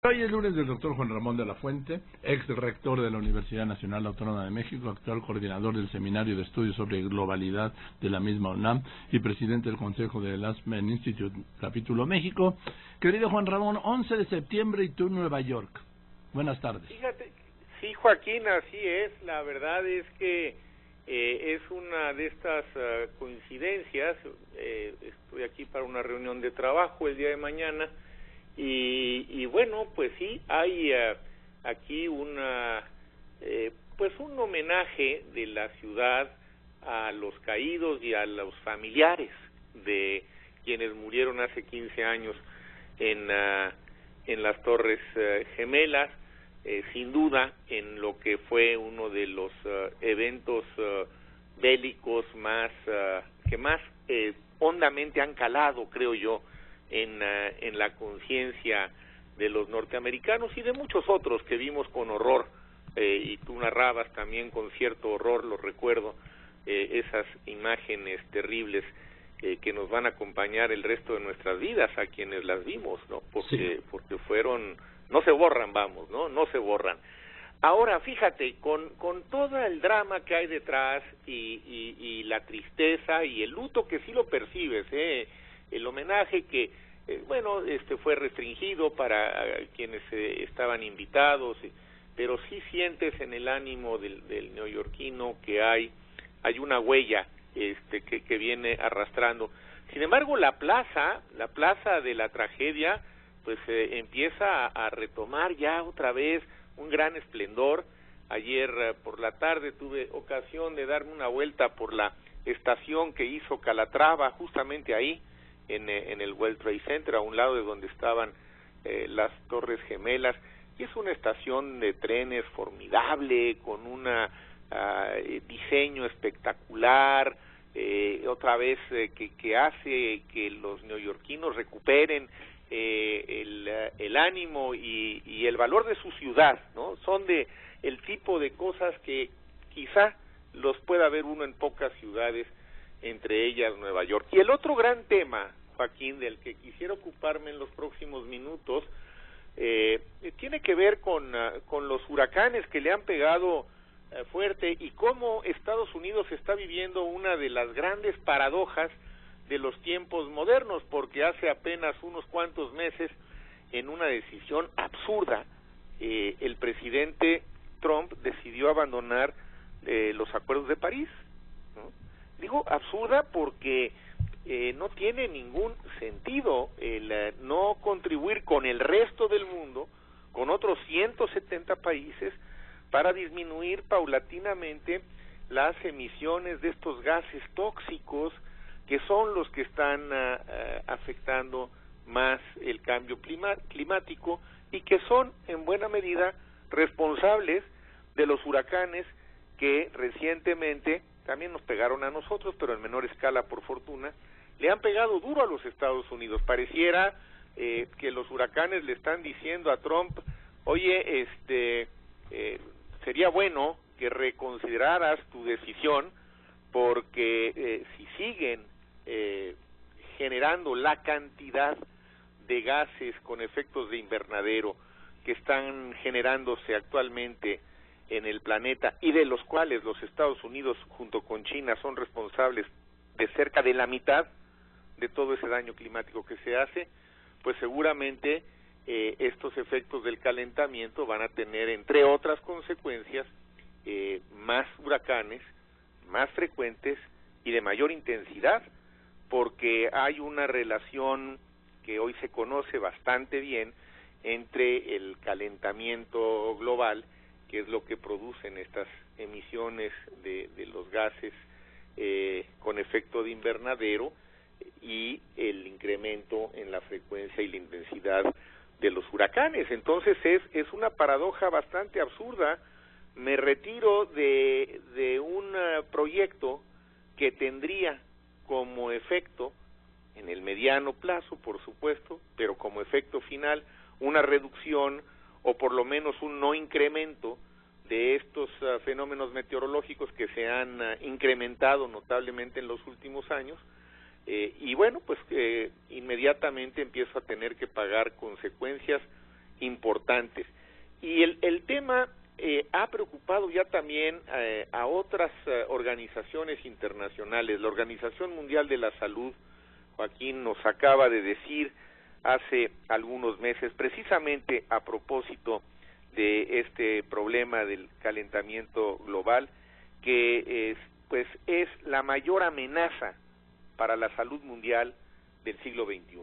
Hoy es lunes del doctor Juan Ramón de la Fuente, ex rector de la Universidad Nacional Autónoma de México, actual coordinador del Seminario de Estudios sobre Globalidad de la misma UNAM y presidente del Consejo del Aspen Institute, capítulo México. Querido Juan Ramón, 11 de septiembre y tú Nueva York. Buenas tardes. Fíjate, sí, Joaquín, así es. La verdad es que es una de estas coincidencias. Estoy aquí para una reunión de trabajo el día de mañana. Y bueno, pues sí, hay aquí una pues un homenaje de la ciudad a los caídos y a los familiares de quienes murieron hace 15 años en las Torres Gemelas, sin duda en lo que fue uno de los eventos bélicos que más hondamente han calado, creo yo, en la conciencia de los norteamericanos y de muchos otros que vimos con horror, y tú narrabas también con cierto horror, lo recuerdo, esas imágenes terribles que nos van a acompañar el resto de nuestras vidas a quienes las vimos, ¿no? Porque fueron, no se borran, vamos, no se borran. Ahora, fíjate, con todo el drama que hay detrás y la tristeza y el luto que sí lo percibes, el homenaje que fue restringido para quienes estaban invitados, pero sí sientes en el ánimo del neoyorquino que hay una huella que viene arrastrando. Sin embargo, la plaza de la tragedia pues empieza a retomar ya otra vez un gran esplendor. Ayer por la tarde tuve ocasión de darme una vuelta por la estación que hizo Calatrava, justamente ahí en el World Trade Center, a un lado de donde estaban las Torres Gemelas, y es una estación de trenes formidable, con un diseño espectacular, otra vez que hace que los neoyorquinos recuperen el ánimo y el valor de su ciudad, ¿no? Son de el tipo de cosas que quizá los pueda ver uno en pocas ciudades, entre ellas Nueva York. Y el otro gran tema, Joaquín, del que quisiera ocuparme en los próximos minutos, tiene que ver con los huracanes que le han pegado fuerte y cómo Estados Unidos está viviendo una de las grandes paradojas de los tiempos modernos, porque hace apenas unos cuantos meses, en una decisión absurda, el presidente Trump decidió abandonar los acuerdos de París, ¿no? Digo absurda porque no tiene ningún sentido el no contribuir con el resto del mundo, con otros 170 países, para disminuir paulatinamente las emisiones de estos gases tóxicos que son los que están afectando más el cambio climático y que son en buena medida responsables de los huracanes que recientemente también nos pegaron a nosotros, pero en menor escala por fortuna, le han pegado duro a los Estados Unidos. Pareciera que los huracanes le están diciendo a Trump, oye, sería bueno que reconsideraras tu decisión, porque si siguen generando la cantidad de gases con efectos de invernadero que están generándose actualmente en el planeta y de los cuales los Estados Unidos junto con China son responsables de cerca de la mitad de todo ese daño climático que se hace, pues seguramente estos efectos del calentamiento van a tener, entre otras consecuencias, más huracanes, más frecuentes y de mayor intensidad, porque hay una relación que hoy se conoce bastante bien entre el calentamiento global, que es lo que producen estas emisiones de los gases con efecto de invernadero, y el incremento en la frecuencia y la intensidad de los huracanes. Entonces es una paradoja bastante absurda. Me retiro de un proyecto que tendría como efecto, en el mediano plazo, por supuesto, pero como efecto final, una reducción o por lo menos un no incremento de estos fenómenos meteorológicos que se han incrementado notablemente en los últimos años, y bueno, pues inmediatamente empiezo a tener que pagar consecuencias importantes. Y el tema ha preocupado ya también a otras organizaciones internacionales. La Organización Mundial de la Salud, Joaquín, nos acaba de decir hace algunos meses, precisamente a propósito de este problema del calentamiento global, que es la mayor amenaza para la salud mundial del siglo XXI.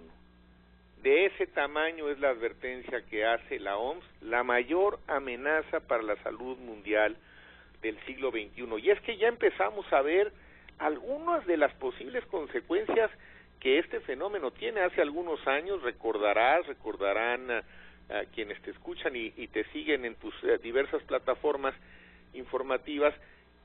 De ese tamaño es la advertencia que hace la OMS, la mayor amenaza para la salud mundial del siglo XXI. Y es que ya empezamos a ver algunas de las posibles consecuencias que este fenómeno tiene. Hace algunos años, recordarán a quienes te escuchan y te siguen en tus diversas plataformas informativas,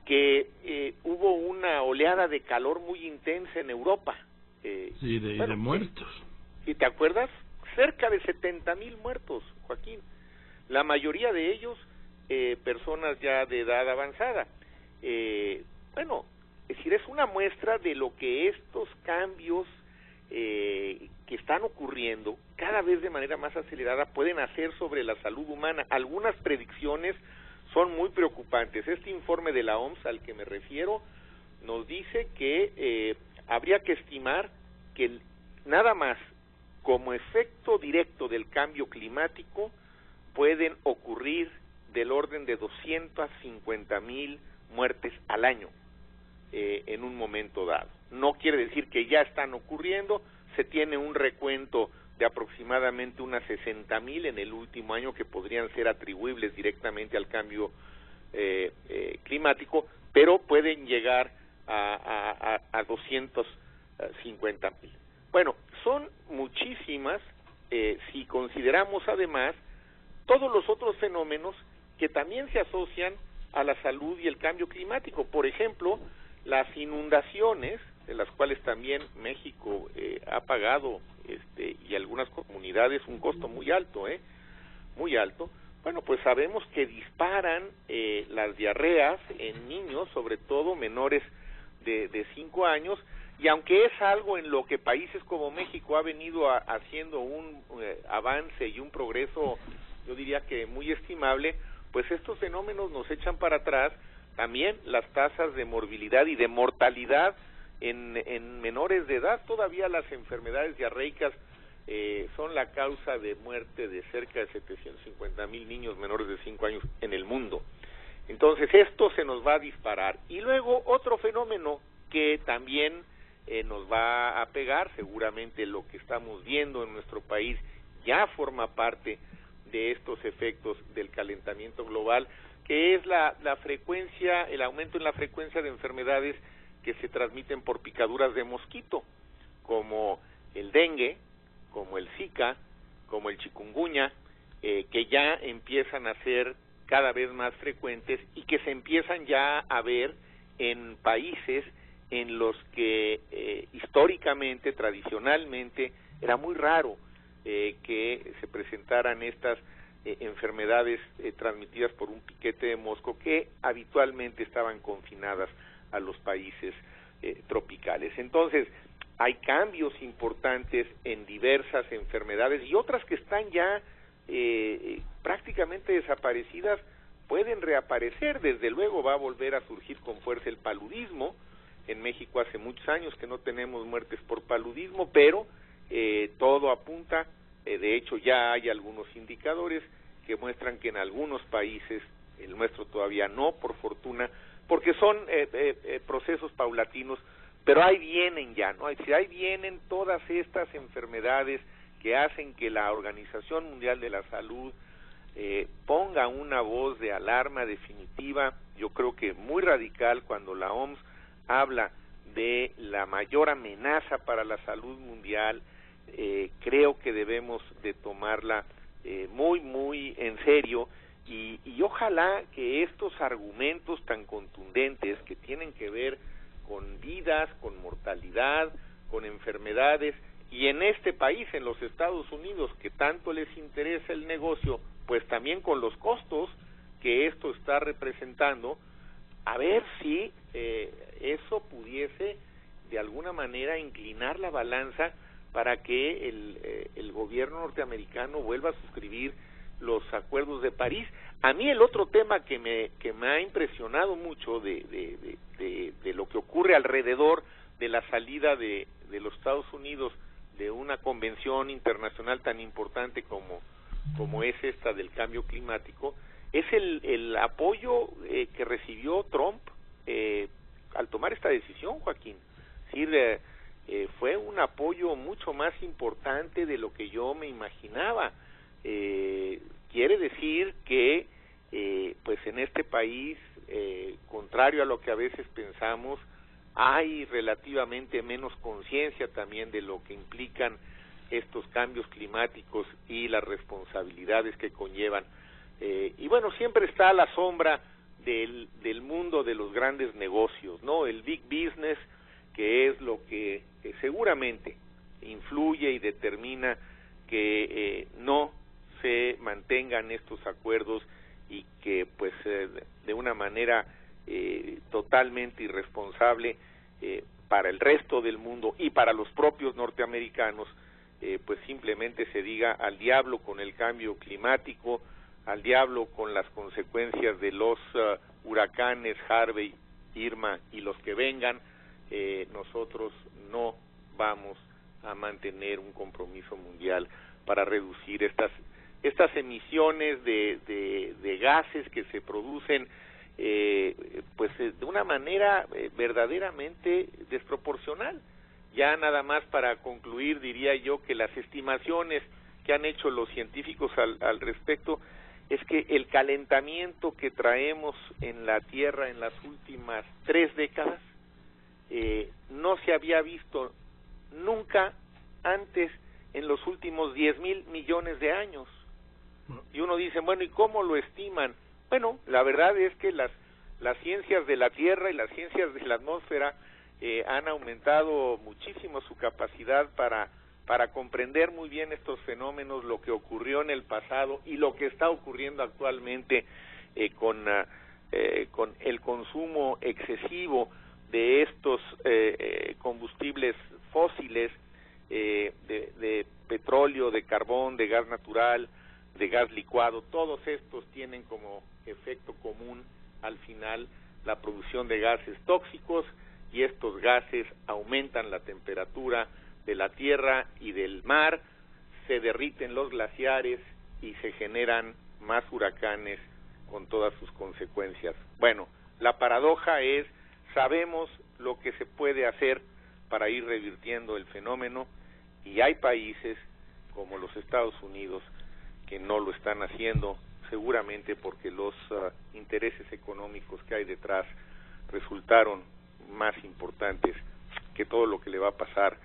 que hubo una oleada de calor muy intensa en Europa. Sí, de muertos. ¿Y te acuerdas? Cerca de 70,000 muertos, Joaquín. La mayoría de ellos personas ya de edad avanzada. Es decir, es una muestra de lo que estos cambios que están ocurriendo cada vez de manera más acelerada pueden hacer sobre la salud humana. Algunas predicciones son muy preocupantes. Este informe de la OMS al que me refiero nos dice que habría que estimar que nada más como efecto directo del cambio climático pueden ocurrir del orden de 250,000 muertes al año en un momento dado. No quiere decir que ya están ocurriendo, se tiene un recuento de aproximadamente unas 60,000 en el último año que podrían ser atribuibles directamente al cambio climático, pero pueden llegar a 250,000. Bueno, son muchísimas si consideramos además todos los otros fenómenos que también se asocian a la salud y el cambio climático. Por ejemplo, las inundaciones, de las cuales también México ha pagado y algunas comunidades un costo muy alto, muy alto. Bueno, pues sabemos que disparan las diarreas en niños, sobre todo menores de 5 años, y aunque es algo en lo que países como México ha venido haciendo un avance y un progreso, yo diría que muy estimable, pues estos fenómenos nos echan para atrás también las tasas de morbilidad y de mortalidad en menores de edad. Todavía las enfermedades diarreicas son la causa de muerte de cerca de 750,000 niños menores de 5 años en el mundo. Entonces esto se nos va a disparar. Y luego otro fenómeno que también nos va a pegar, seguramente lo que estamos viendo en nuestro país ya forma parte de estos efectos del calentamiento global, que es la frecuencia, el aumento en la frecuencia de enfermedades que se transmiten por picaduras de mosquito, como el dengue, como el Zika, como el chikungunya, que ya empiezan a ser cada vez más frecuentes y que se empiezan ya a ver en países en los que históricamente, tradicionalmente, era muy raro que se presentaran estas enfermedades transmitidas por un piquete de mosco, que habitualmente estaban confinadas a los países tropicales. Entonces, hay cambios importantes en diversas enfermedades y otras que están ya prácticamente desaparecidas pueden reaparecer. Desde luego va a volver a surgir con fuerza el paludismo. En México hace muchos años que no tenemos muertes por paludismo, pero todo apunta, de hecho ya hay algunos indicadores que muestran que en algunos países, el nuestro todavía no, por fortuna, porque son procesos paulatinos, pero ahí vienen ya, ¿no? Ahí vienen todas estas enfermedades que hacen que la Organización Mundial de la Salud ponga una voz de alarma definitiva, yo creo que muy radical, cuando la OMS habla de la mayor amenaza para la salud mundial. Creo que debemos de tomarla muy, muy en serio, y ojalá que estos argumentos tan contundentes que tienen que ver con vidas, con mortalidad, con enfermedades, y en este país, en los Estados Unidos, que tanto les interesa el negocio, pues también con los costos que esto está representando, a ver si eso pudiese de alguna manera inclinar la balanza para que el gobierno norteamericano vuelva a suscribir los acuerdos de París. A mí el otro tema que me ha impresionado mucho de lo que ocurre alrededor de la salida de los Estados Unidos de una convención internacional tan importante como es esta del cambio climático, es el apoyo que recibió Trump al tomar esta decisión, Joaquín. Es decir, fue un apoyo mucho más importante de lo que yo me imaginaba. Quiere decir que pues en este país, contrario a lo que a veces pensamos, hay relativamente menos conciencia también de lo que implican estos cambios climáticos y las responsabilidades que conllevan. Y bueno, siempre está a la sombra del mundo de los grandes negocios, ¿no? El big business, que es lo que seguramente influye y determina que no se mantengan estos acuerdos y que pues de una manera totalmente irresponsable para el resto del mundo y para los propios norteamericanos, pues simplemente se diga al diablo con el cambio climático, al diablo con las consecuencias de los huracanes Harvey, Irma y los que vengan. Nosotros no vamos a mantener un compromiso mundial para reducir estas emisiones de gases que se producen pues de una manera verdaderamente desproporcional. Ya nada más para concluir, diría yo que las estimaciones que han hecho los científicos al respecto es que el calentamiento que traemos en la Tierra en las últimas 3 décadas no se había visto nunca antes en los últimos 10,000 millones de años. Y uno dice, bueno, ¿y cómo lo estiman? Bueno, la verdad es que las ciencias de la Tierra y las ciencias de la atmósfera han aumentado muchísimo su capacidad para comprender muy bien estos fenómenos, lo que ocurrió en el pasado y lo que está ocurriendo actualmente con el consumo excesivo de estos combustibles fósiles, de petróleo, de carbón, de gas natural, de gas licuado. Todos estos tienen como efecto común al final la producción de gases tóxicos, y estos gases aumentan la temperatura de la tierra y del mar, se derriten los glaciares y se generan más huracanes con todas sus consecuencias. Bueno, la paradoja es, sabemos lo que se puede hacer para ir revirtiendo el fenómeno, y hay países como los Estados Unidos que no lo están haciendo, seguramente porque los intereses económicos que hay detrás resultaron más importantes que todo lo que le va a pasar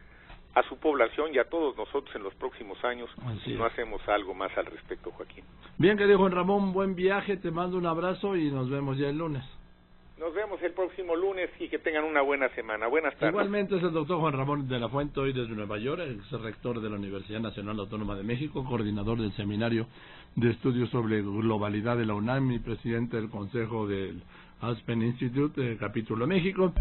a su población y a todos nosotros en los próximos años si no hacemos algo más al respecto, Joaquín. Bien, querido Juan Ramón, buen viaje, te mando un abrazo y nos vemos ya el lunes. Nos vemos el próximo lunes y que tengan una buena semana. Buenas tardes. Igualmente es el doctor Juan Ramón de la Fuente, hoy desde Nueva York, ex rector de la Universidad Nacional Autónoma de México, coordinador del Seminario de Estudios sobre Globalidad de la UNAM y presidente del Consejo del Aspen Institute, capítulo México.